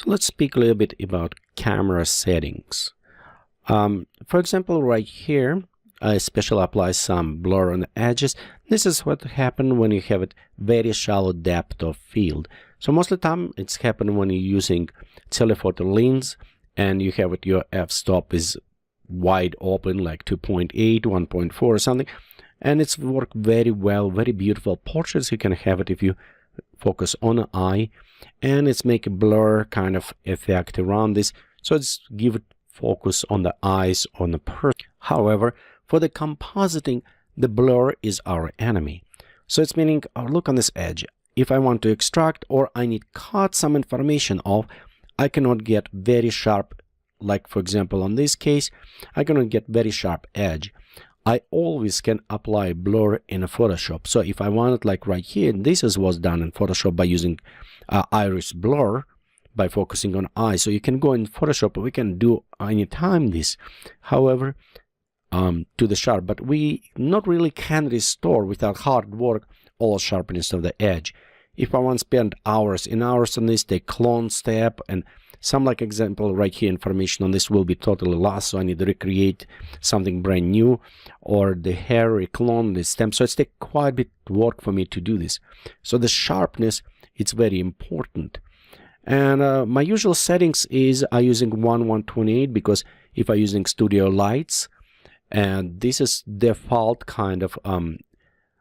So let's speak a little bit about camera settings. For example, right here, I specially apply some blur on the edges. This is what happens when you have a very shallow depth of field. So most of the time, it's happening when you're using telephoto lens and you have it, your f-stop is wide open, like 2.8, 1.4 or something. And it's worked very well, very beautiful portraits. You can have it if you focus on an eye, and it's make a blur kind of effect around this. So it's give it focus on the eyes on the person. However, for the compositing, the blur is our enemy. So it's meaning, oh, look on this edge. If I want to extract or I need cut some information off, I cannot get very sharp, like for example on this case, I cannot get very sharp edge. I always can apply blur in a Photoshop. So if I want it like right here, this is what's done in Photoshop by using iris blur, by focusing on eye. So you can go in Photoshop, we can do anytime this. However, to the sharp, but we not really can restore without hard work all sharpness of the edge. If I want to spend hours and hours on this, take clone step, and some like example right here, information on this will be totally lost, so I need to recreate something brand new, or the hair reclone, the stem. So it's take quite a bit of work for me to do this. So the sharpness, it's very important. And my usual settings is I using 1:128, because if I using studio lights, and this is default kind of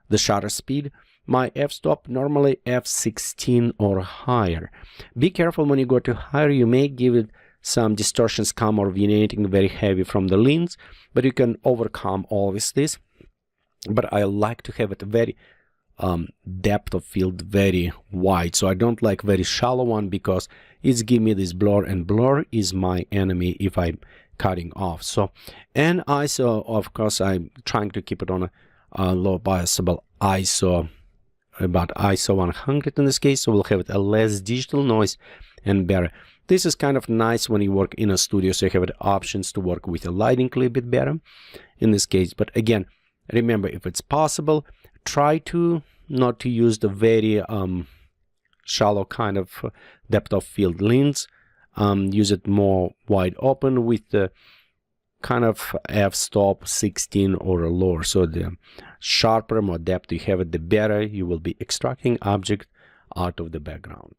the shutter speed, my f-stop normally f16 or higher. Be careful when you go to higher, you may give it some distortions come or vignetting very heavy from the lens, but you can overcome always this. But I like to have it very depth of field very wide, so I don't like very shallow one, because it's give me this blur, and blur is my enemy if I'm cutting off. So, and ISO, of course, I'm trying to keep it on a low biasable ISO, about ISO 100 in this case, so we'll have it a less digital noise and better. This is kind of nice when you work in a studio, so you have the options to work with the lighting a little bit better in this case. But again, remember, if it's possible, try to not to use the very shallow kind of depth of field lens. Use it more wide open with the kind of f-stop 16 or lower. So the sharper, more depth you have it, the better you will be extracting object out of the background.